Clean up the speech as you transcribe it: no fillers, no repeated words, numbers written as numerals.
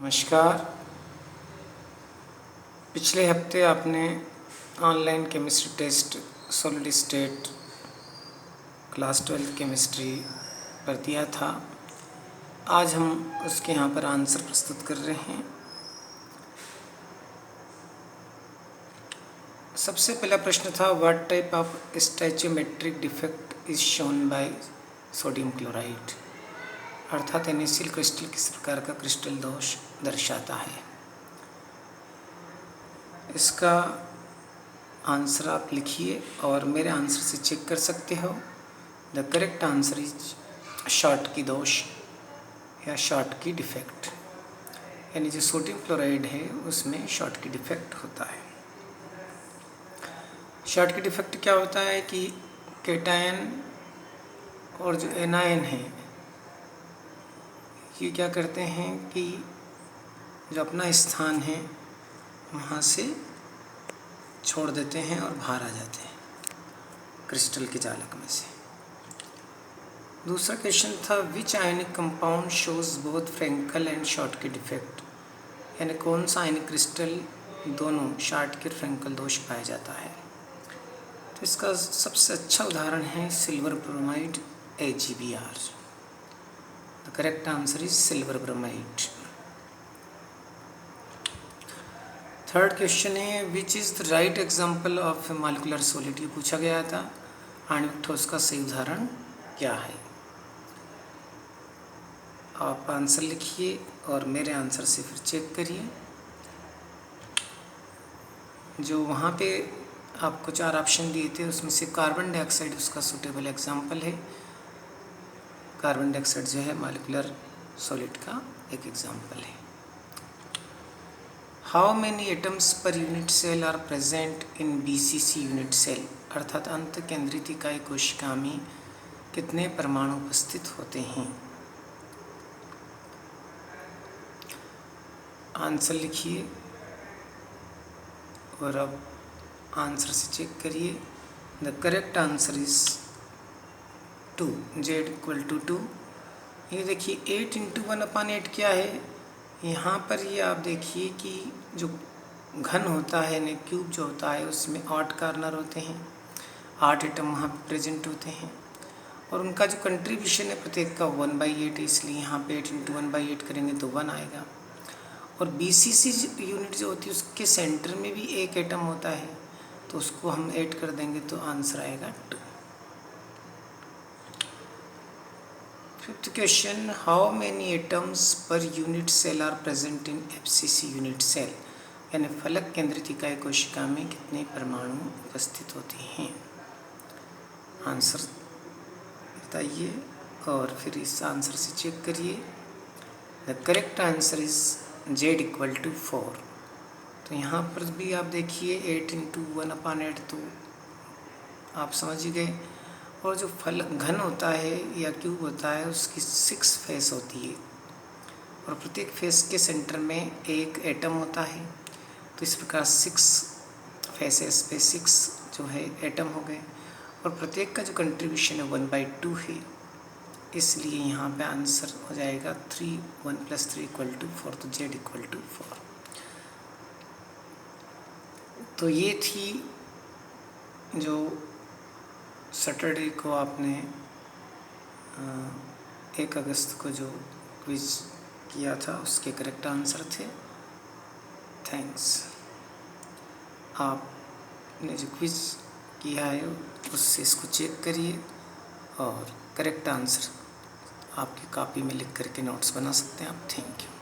नमस्कार। पिछले हफ्ते आपने online chemistry test solid state class 12 chemistry पर दिया था। आज हम उसके यहाँ पर आंसर प्रस्तुत कर रहे हैं। सबसे पहला प्रश्न था, what type of stoichiometric defect is shown by sodium chloride, अर्थात NaCl क्रिस्टल किस प्रकार का क्रिस्टल दोष दर्शाता है। इसका आंसर आप लिखिए और मेरे आंसर से चेक कर सकते हो। The correct answer is short की दोष या शॉर्ट की डिफेक्ट, यानी जो सोडियम क्लोराइड है उसमें शॉर्ट की डिफेक्ट होता है। शॉर्ट की डिफेक्ट क्या होता है कि केटायन और जो एनायन है ये क्या करते हैं कि जो अपना स्थान है वहाँ से छोड़ देते हैं और बाहर आ जाते हैं क्रिस्टल के जालक में से। दूसरा क्वेश्चन था, which ionic compound shows both Frenkel and Schottky defect, यानी कौन सा आयनिक क्रिस्टल दोनों शॉर्ट की फ्रेंकल दोष पाया जाता है। तो इसका सबसे अच्छा उदाहरण है silver bromide AgBr। The correct answer is silver bromide. Third question है, which is the right example of molecular solid, ये पूछा गया था। आणविक ठोस का सही उदाहरण क्या है। आप आंसर लिखिए और मेरे आंसर से फिर चेक करिए। जो वहाँ पे आपको 4 ऑप्शन दिए थे उसमें से कार्बन डाइऑक्साइड उसका सूटेबल एग्जाम्पल है। कार्बन डाइऑक्साइड जो है मॉलिक्यूलर सॉलिड का एक एग्जाम्पल है। How many atoms per unit cell are present in BCC unit cell, अर्थात अंत केंद्रित इकाई कोशिका में कितने परमाणु उपस्थित होते हैं। आंसर लिखिए और अब आंसर से चेक करिए। The correct answer is 2, Z=2। ये देखिए 8 × 1/8 क्या है। यहाँ पर ये आप देखिए कि जो घन होता है यानी क्यूब जो होता है उसमें 8 कॉर्नर होते हैं, 8 एटम वहाँ पर प्रेजेंट होते हैं और उनका जो कंट्रीब्यूशन है प्रत्येक का 1/8 है, इसलिए यहाँ पे 8 × 1/8 करेंगे तो 1 आएगा। और BCC यूनिट जो होती है उसके सेंटर में भी एक एटम होता है तो उसको हम ऐड कर देंगे तो आंसर आएगा 2। Fifth question, how many atoms per unit cell are present in FCC unit cell, यानी फलक केंद्रित इकाई कोशिका में कितने परमाणु उपस्थित होते हैं। आंसर बताइए और फिर इस आंसर से चेक करिए। The correct answer is Z=4। तो यहाँ पर भी आप देखिए 8 × 1/8 तो आप समझ ही गए। और जो फल घन होता है या क्यूब होता है उसकी 6 फेस होती है और प्रत्येक फेस के सेंटर में एक एटम होता है। तो इस प्रकार 6 फेसेस पे 6 जो है एटम हो गए और प्रत्येक का जो कंट्रीब्यूशन है 1/2 है, इसलिए यहाँ पे आंसर हो जाएगा 3, 1 + 3 = 4, तो Z=4। तो ये थी जो सैटरडे को आपने 1 अगस्त को जो क्विज किया था उसके करेक्ट आंसर थे। थैंक्स। आपने जो क्विज किया है उससे इसको चेक करिए और करेक्ट आंसर आपकी कॉपी में लिख करके नोट्स बना सकते हैं आप। Thank you.